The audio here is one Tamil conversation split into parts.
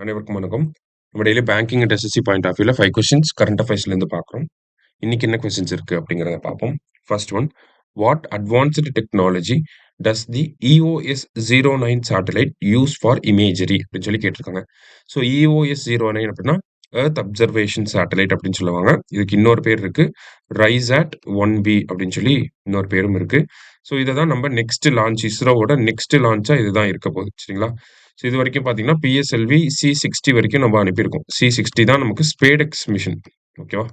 அனைவருக்கும் வணக்கம். நம்ம daily banking and SSC point of வியூல 5 கொஸ்டின்ஸ் கரண்ட் அஃபேர்ஸ்லேருந்து பார்க்குறோம். இன்னைக்கு என்ன கொஸ்டின்ஸ் இருக்கு அப்படிங்கிறத பார்ப்போம். First one, what advanced technology does the EOS-09 satellite use for imagery அப்படின்னு சொல்லி கேட்டிருக்காங்க. ஸோ EOS-09 அப்படின்னா எர்த் அப்சர்வேஷன் சேட்டலைட் அப்படின்னு சொல்லுவாங்க. இதுக்கு இன்னொரு பேர் இருக்கு, RISAT-1B அப்படின்னு சொல்லி இன்னொரு பேரும் இருக்கு. ஸோ இதை தான் நம்ம நெக்ஸ்ட் லான்ச், இஸ்ரோவோட நெக்ஸ்ட் லான்ச்சா இதுதான் இருக்க போகுது. சரிங்களா? ஸோ இது வரைக்கும் பார்த்தீங்கன்னா PSLV C60 வரைக்கும் நம்ம அனுப்பியிருக்கோம். C60 தான் நமக்கு ஸ்பேடெக்ஸ் மிஷன். ஓகேவா?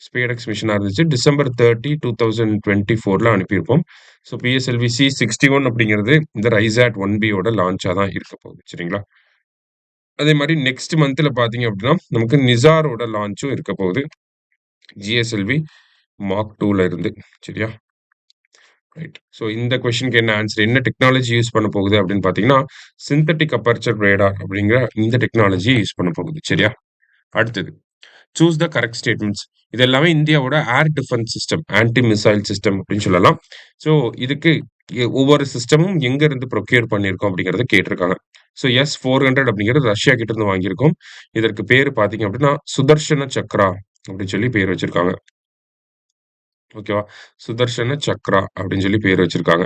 ஸ்பேடெக்ஸ் மிஷனாக இருந்துச்சு. December 30, 2024 அனுப்பியிருப்போம். ஸோ PSLV C61 அப்படிங்கிறது இந்த RISAT-1Bயோட லான்ச்சாக தான் இருக்க போகுது. சரிங்களா? அதே மாதிரி நெக்ஸ்ட் மந்த்ல பார்த்தீங்க அப்படின்னா நமக்கு நிசாரோட லான்ச்சும் இருக்க போகுது. GSLV Mark 2ல இருந்து. சரியா? ரைட். ஸோ இந்த கொஸ்டினுக்கு என்ன ஆன்சர், என்ன டெக்னாலஜி யூஸ் பண்ண போகுது அப்படின்னு பார்த்தீங்கன்னா சிந்தட்டிக் அப்பர்ச்சர் ரேடார் அப்படிங்கிற இந்த டெக்னாலஜியை யூஸ் பண்ண போகுது. சரியா? அடுத்தது, சூஸ் த கரெக்ட் ஸ்டேட்மெண்ட்ஸ். இது எல்லாமே இந்தியாவோட air defence system, anti missile system அப்படின்னு சொல்லலாம். ஸோ இதுக்கு ஒவ்வொரு சிஸ்டமும் எங்க இருந்து ப்ரொக்யூர் பண்ணியிருக்கோம் அப்படிங்கறத கேட்டிருக்காங்க. ஸோ S-400 அப்படிங்கிறது ரஷ்யா கிட்ட இருந்து வாங்கியிருக்கோம். இதற்கு பேர் பார்த்தீங்க அப்படின்னா சுதர்ஷன சக்ரா அப்படின்னு சொல்லி பேர் வச்சிருக்காங்க. ஓகேவா? சுதர்ஷன சக்ரா அப்படின்னு சொல்லி பேர் வச்சிருக்காங்க.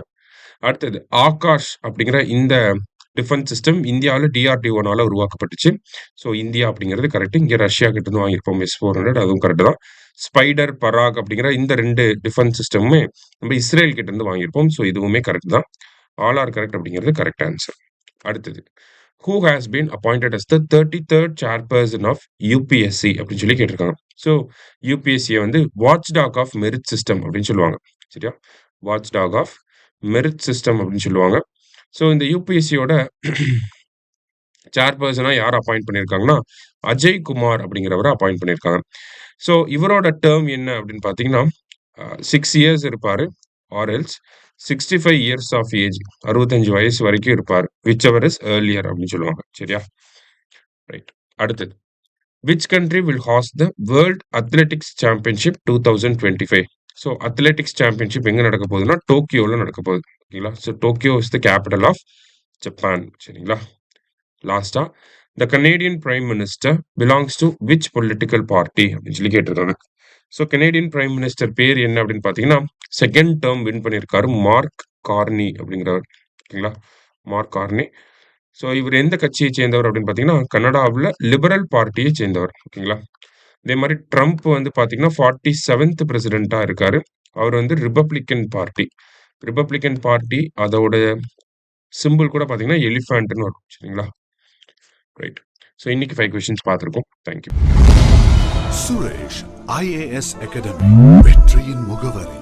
அடுத்தது, ஆகாஷ் அப்படிங்கிற இந்த டிஃபென்ஸ் சிஸ்டம் இந்தியாவில் DRDO-னால உருவாக்கப்பட்டுச்சு. ஸோ இந்தியா அப்படிங்கிறது கரெக்ட். இங்கே ரஷ்யா கிட்ட இருந்து வாங்கியிருப்போம் S-400, அதுவும் கரெக்ட் தான். ஸ்பைடர், பராக் அப்படிங்கிற இந்த 2 டிஃபென்ஸ் சிஸ்டமுமே நம்ம இஸ்ரேல் கிட்ட இருந்து வாங்கியிருப்போம். ஸோ இதுவுமே கரெக்ட் தான். ஆல் ஆர் கரெக்ட் அப்படிங்கிறது கரெக்ட் ஆன்சர். அடுத்தது, who has been appointed as the 33rd chairperson of UPSC அப்படின்னு சொல்லி கேட்டிருக்காங்க. ஸோ யூபிஎஸ்சியை வந்து வாட்ச்டாக் ஆஃப் மெரிட் சிஸ்டம் அப்படின்னு சொல்லுவாங்க. சரியா? வாட்ச்டாக் ஆஃப் மெரிட் சிஸ்டம் அப்படின்னு சொல்லுவாங்க. ஸோ இந்த யூபிஎஸ்சியோட சேர்பர்சனா யார் அப்பாயிண்ட் பண்ணியிருக்காங்கன்னா அஜய் குமார் அப்படிங்கிறவரை அப்பாயிண்ட் பண்ணியிருக்காங்க. ஸோ இவரோட டேர்ம் என்ன அப்படின்னு பார்த்தீங்கன்னா 6 years இருப்பாரு, or else 65 years of age, 65 வயசு வரைக்கும் இருப்பார், விச் எவர் இஸ் ஏர்லியர் அப்படின்னு சொல்லுவாங்க. சரியா? ரைட். அடுத்தது, which country will host the world athletics championship 2025? So athletics championship எங்க நடக்க போகுதுன்னா டோக்கியோவில் நடக்க போகுது. ஓகேங்களா? So Tokyo is the capital of Japan. சரிங்களா? லாஸ்டா, the Canadian prime minister belongs to which political party அப்படின்னு சொல்லி கேட்டிருக்காங்க. ஸோ கனேடியன் பிரைம் மினிஸ்டர் பேர் என்ன அப்படின்னு பார்த்தீங்கன்னா செகண்ட் டேர்ம் வின் பண்ணியிருக்காரு, மார்க் கார்னி அப்படிங்கிறவர். ஓகேங்களா? Mark Carney. ஸோ இவர் எந்த கட்சியை சேர்ந்தவர் அப்படின்னு பார்த்தீங்கன்னா கனடாவில் லிபரல் பார்ட்டியை சேர்ந்தவர். ஓகேங்களா? இதே மாதிரி ட்ரம்ப் வந்து பார்த்தீங்கன்னா 47th பிரசிடென்ட்டாக இருக்காரு. அவர் வந்து ரிபப்ளிக்கன் பார்ட்டி, அதோட சிம்பிள் கூட பார்த்தீங்கன்னா எலிஃபேண்ட்னு வரும். சரிங்களா? ரைட். ஸோ இன்னைக்கு 5 கொஸ்டின்ஸ் பார்த்துருக்கோம். தேங்க்யூ. சுரேஷ் IAS அகாடமி, வெற்றியின் முகவரி.